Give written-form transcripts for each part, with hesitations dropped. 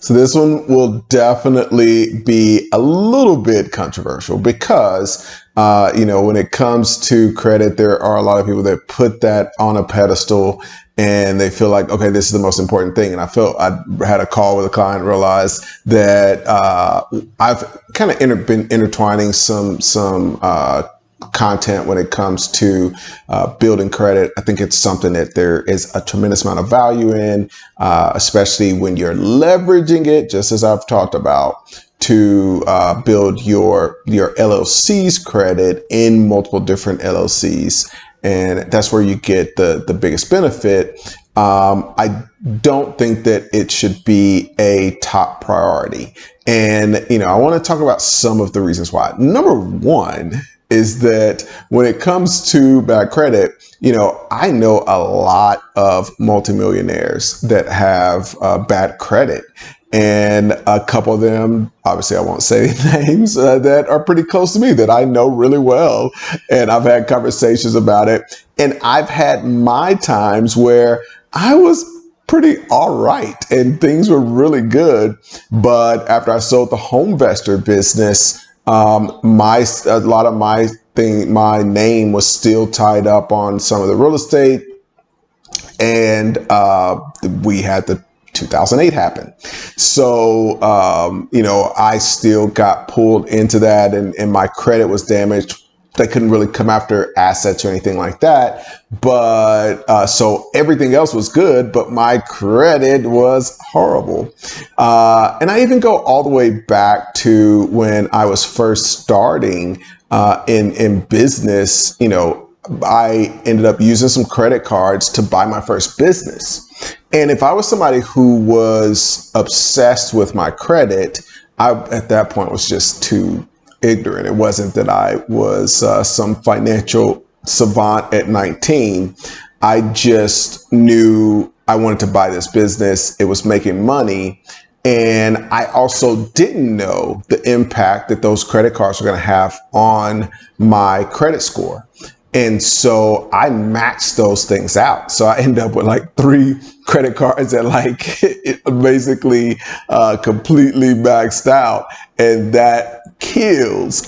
So this one will definitely be a little bit controversial because, when it comes to credit, there are a lot of people that put that on a pedestal and they feel like, okay, this is the most important thing. And I had a call with a client, realized that I've kind of been intertwining some content when it comes to building credit. I think it's something that there is a tremendous amount of value in, especially when you're leveraging it, just as I've talked about, to build your LLC's credit in multiple different LLCs. And that's where you get the biggest benefit. I don't think that it should be a top priority. And, I want to talk about some of the reasons why. Number one is that when it comes to bad credit, I know a lot of multimillionaires that have bad credit. And a couple of them, obviously I won't say names, that are pretty close to me that I know really well. And I've had conversations about it. And I've had my times where I was pretty all right and things were really good. But after I sold the Homevestor business, my name was still tied up on some of the real estate, and we had the 2008 happen. So, I still got pulled into that, and my credit was damaged. They couldn't really come after assets or anything like that. But so everything else was good, but my credit was horrible. And I even go all the way back to when I was first starting in business. I ended up using some credit cards to buy my first business. And if I was somebody who was obsessed with my credit, I at that point was just too ignorant. It wasn't that I was some financial savant at 19. I just knew I wanted to buy this business. It was making money. And I also didn't know the impact that those credit cards were going to have on my credit score. And so I maxed those things out. So I ended up with like 3 credit cards that basically completely maxed out. And that kills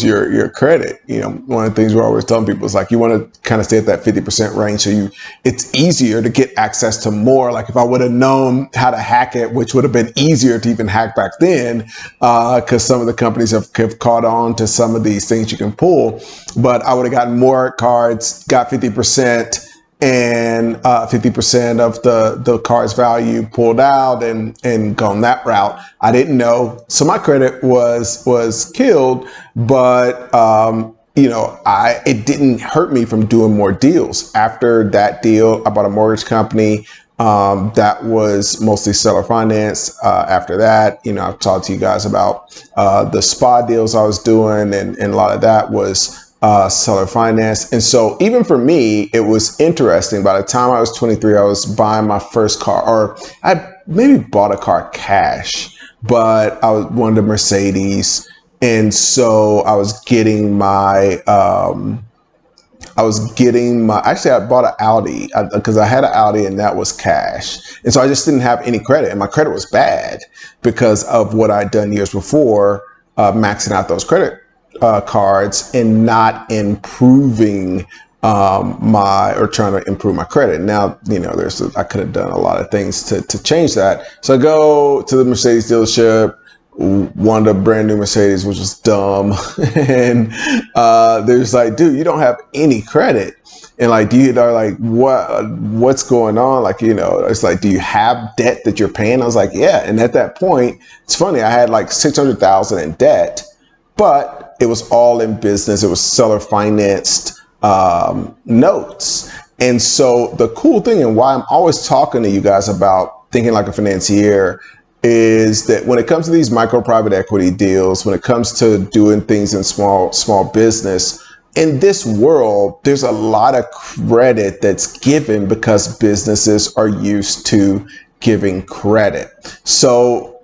your credit. One of the things we're always telling people is like, you want to kind of stay at that 50% range. So it's easier to get access to more. Like if I would have known how to hack it, which would have been easier to even hack back then, because some of the companies have caught on to some of these things you can pull, but I would have gotten more cards, got 50%. And 50% of the card's value pulled out and gone that route. I didn't know. So my credit was killed, but it didn't hurt me from doing more deals. After that deal, I bought a mortgage company that was mostly seller finance. After that, I've talked to you guys about the spa deals I was doing, and a lot of that was seller finance. And so even for me, it was interesting. By the time I was 23, I was buying my first car, or I maybe bought a car cash, but I wanted a Mercedes. And so I was getting my, actually I bought an Audi because I had an Audi and that was cash. And so I just didn't have any credit, and my credit was bad because of what I'd done years before, maxing out those credit cards and not improving trying to improve my credit. Now, I could have done a lot of things to change that. So I go to the Mercedes dealership, wanted a brand new Mercedes, which was dumb. And they're just like, dude, you don't have any credit. And like, what's going on? Like, it's like, do you have debt that you're paying? I was like, yeah. And at that point, it's funny, I had like $600,000 in debt, but it was all in business. It was seller financed notes. And so the cool thing, and why I'm always talking to you guys about thinking like a financier, is that when it comes to these micro private equity deals, when it comes to doing things in small business, in this world, there's a lot of credit that's given because businesses are used to giving credit. So,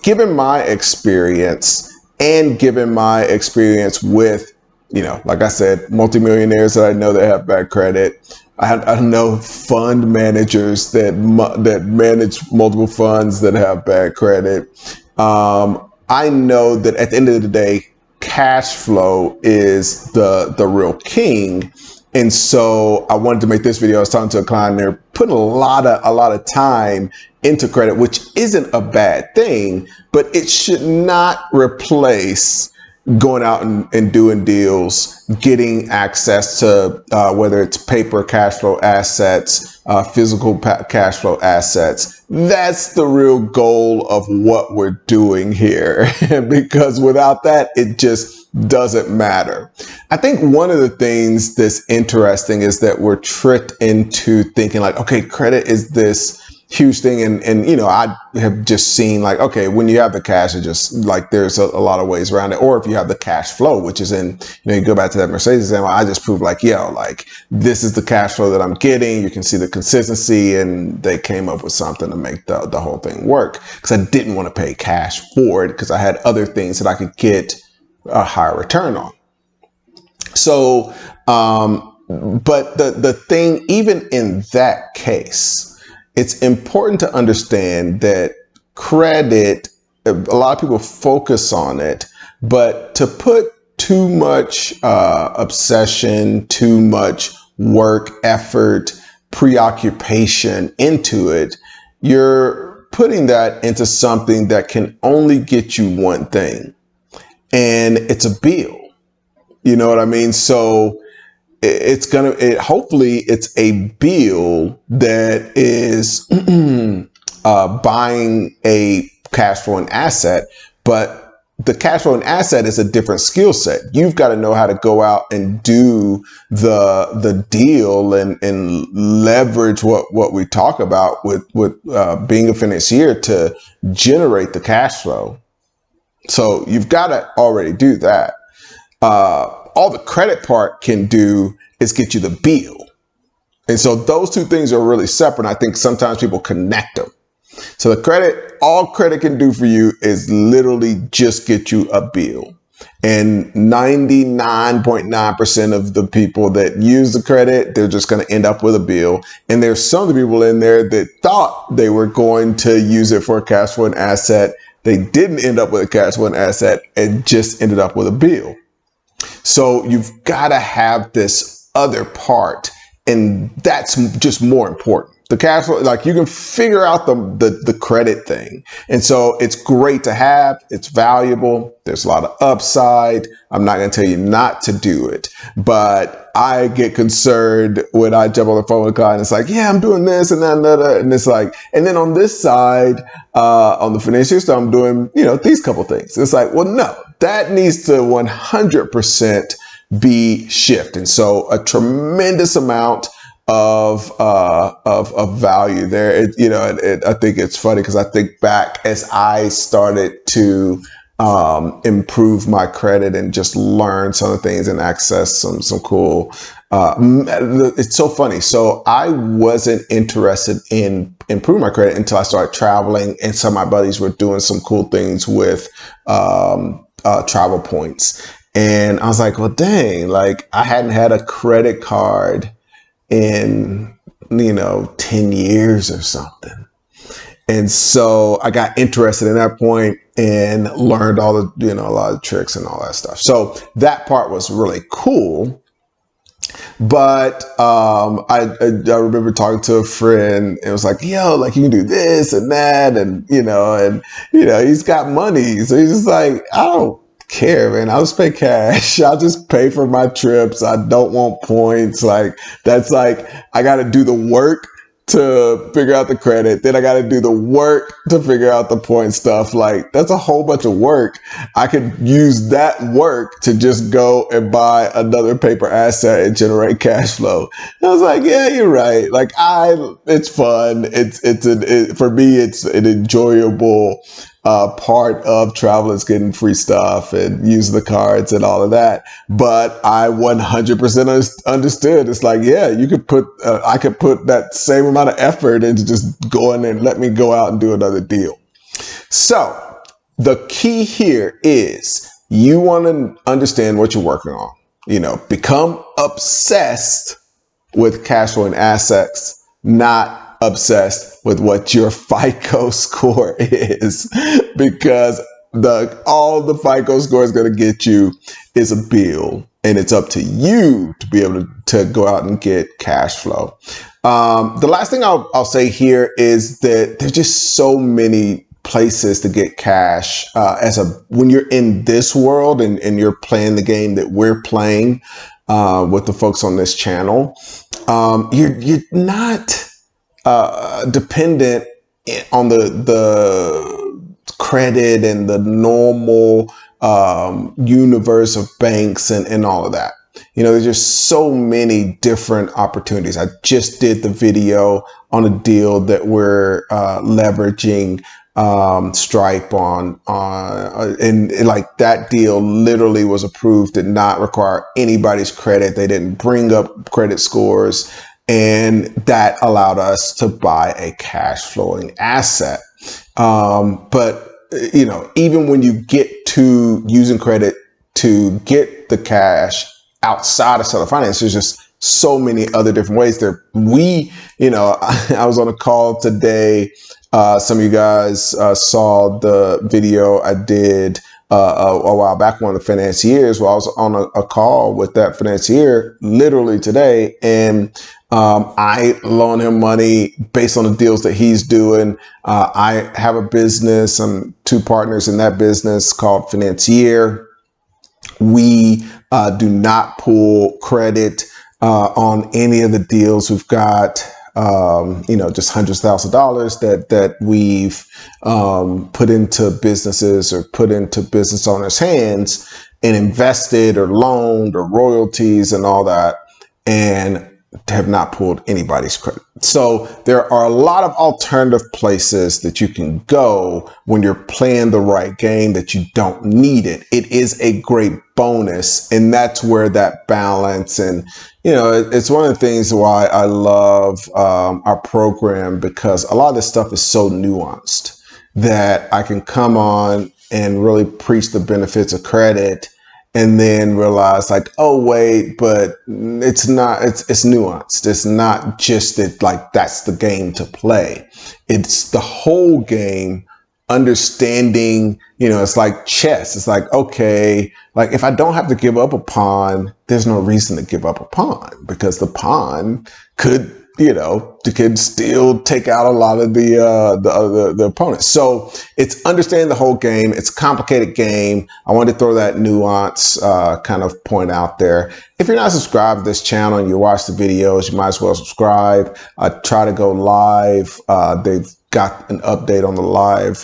given my experience, and given my experience with, like I said, multimillionaires that I know that have bad credit, I know fund managers that manage multiple funds that have bad credit. I know that at the end of the day, cash flow is the real king. And so I wanted to make this video. I was talking to a client, they're putting a lot of time into credit, which isn't a bad thing, but it should not replace going out and doing deals, getting access to whether it's paper cash flow assets, physical cash flow assets. That's the real goal of what we're doing here, because without that, it just doesn't matter. I think one of the things that's interesting is that we're tricked into thinking like, okay, credit is this huge thing. And you know, I have just seen like, okay, when you have the cash, it just like, there's a lot of ways around it. Or if you have the cash flow, which is in, you know, you go back to that Mercedes example, I just proved like, yo, like this is the cash flow that I'm getting. You can see the consistency, and they came up with something to make the whole thing work. Cause I didn't want to pay cash for it, because I had other things that I could get a higher return on. So, but the thing, even in that case, it's important to understand that credit, a lot of people focus on it, but to put too much obsession, too much work, effort, preoccupation into it, you're putting that into something that can only get you one thing, and it's a bill. You know what I mean? So hopefully it's a bill that is buying a cash flowing asset, but the cash flowing asset is a different skill set. You've got to know how to go out and do the deal and leverage what we talk about with being a financier to generate the cash flow. So you've got to already do that. All the credit part can do is get you the bill. And so those two things are really separate. I think sometimes people connect them. So all credit can do for you is literally just get you a bill. And 99.9% of the people that use the credit, they're just going to end up with a bill. And there's some of the people in there that thought they were going to use it for a cash flowing asset. They didn't end up with a cash flowing asset and just ended up with a bill. So you've got to have this other part, and that's just more important. The cash flow, like you can figure out the credit thing. And so it's great to have, it's valuable. There's a lot of upside. I'm not going to tell you not to do it, but I get concerned when I jump on the phone with a client and it's like, yeah, I'm doing this and that and that. And it's like, and then on this side, on the financial stuff, I'm doing, you know, these couple things. It's like, well, no, that needs to 100% be shift. And so a tremendous amount of value there. I think it's funny because I think back as I started to improve my credit and just learn some of the things and access some cool. It's so funny. So I wasn't interested in improving my credit until I started traveling, and some of my buddies were doing some cool things with travel points. And I was like, well, dang, like I hadn't had a credit card in, 10 years or something. And so I got interested in that point and learned all the, a lot of tricks and all that stuff. So that part was really cool. But I remember talking to a friend and it was like, yo, like you can do this and that. And, he's got money. So he's just like, I don't care, man. I'll just pay cash. I'll just pay for my trips. I don't want points. Like that's like, I got to do the work to figure out the credit. Then I got to do the work to figure out the point stuff. Like that's a whole bunch of work. I could use that work to just go and buy another paper asset and generate cash flow. And I was like, yeah, you're right. Like it's fun. For me, it's an enjoyable part of travel is getting free stuff and use the cards and all of that. But I 100% understood. It's like, yeah, you could I could put that same amount of effort into just going and let me go out and do another deal. So the key here is you want to understand what you're working on, become obsessed with cash flowing assets, not obsessed with what your FICO score is, because all the FICO score is going to get you is a bill, and it's up to you to be able to go out and get cash flow. The last thing I'll say here is that there's just so many places to get cash when you're in this world and you're playing the game that we're playing with the folks on this channel. You're not dependent on the credit and the normal universe of banks and all of that. You know, there's just so many different opportunities. I just did the video on a deal that we're leveraging Stripe on, and like that deal literally was approved, did not require anybody's credit. They didn't bring up credit scores, and that allowed us to buy a cash flowing asset. But you know, even when you get to using credit to get the cash outside of seller finance, there's just so many other different ways there. You know, I was on a call today. Some of you guys saw the video I did a while back, one of the financiers. Well, I was on a call with that financier literally today, and I loan him money based on the deals that he's doing. I have a business. I'm two partners in that business called Financiers. We do not pull credit on any of the deals. We've got you know, just hundreds of thousands of dollars that we've put into businesses or put into business owners' hands and invested or loaned or royalties and all that, and have not pulled anybody's credit. So there are a lot of alternative places that you can go when you're playing the right game that you don't need it. It is a great bonus, and that's where that balance, and you know, it's one of the things why I love our program, because a lot of this stuff is so nuanced that I can come on and really preach the benefits of credit and then realize like, oh wait, but it's not, it's nuanced. It's not just that like that's the game to play. It's the whole game. Understanding, you know, it's like chess. It's like, okay, like if I don't have to give up a pawn, there's no reason to give up a pawn, because the pawn could, you know, could still take out a lot of the opponents. So it's understanding the whole game. It's a complicated game. I wanted to throw that nuance kind of point out there. If you're not subscribed to this channel and you watch the videos, you might as well subscribe. I try to go live. They've got an update on the live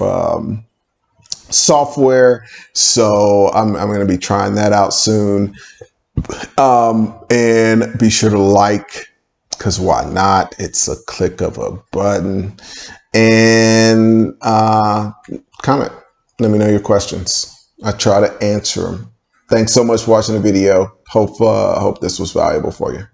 software, so I'm going to be trying that out soon. And be sure to like, because why not? It's a click of a button. And comment. Let me know your questions. I try to answer them. Thanks so much for watching the video. Hope this was valuable for you.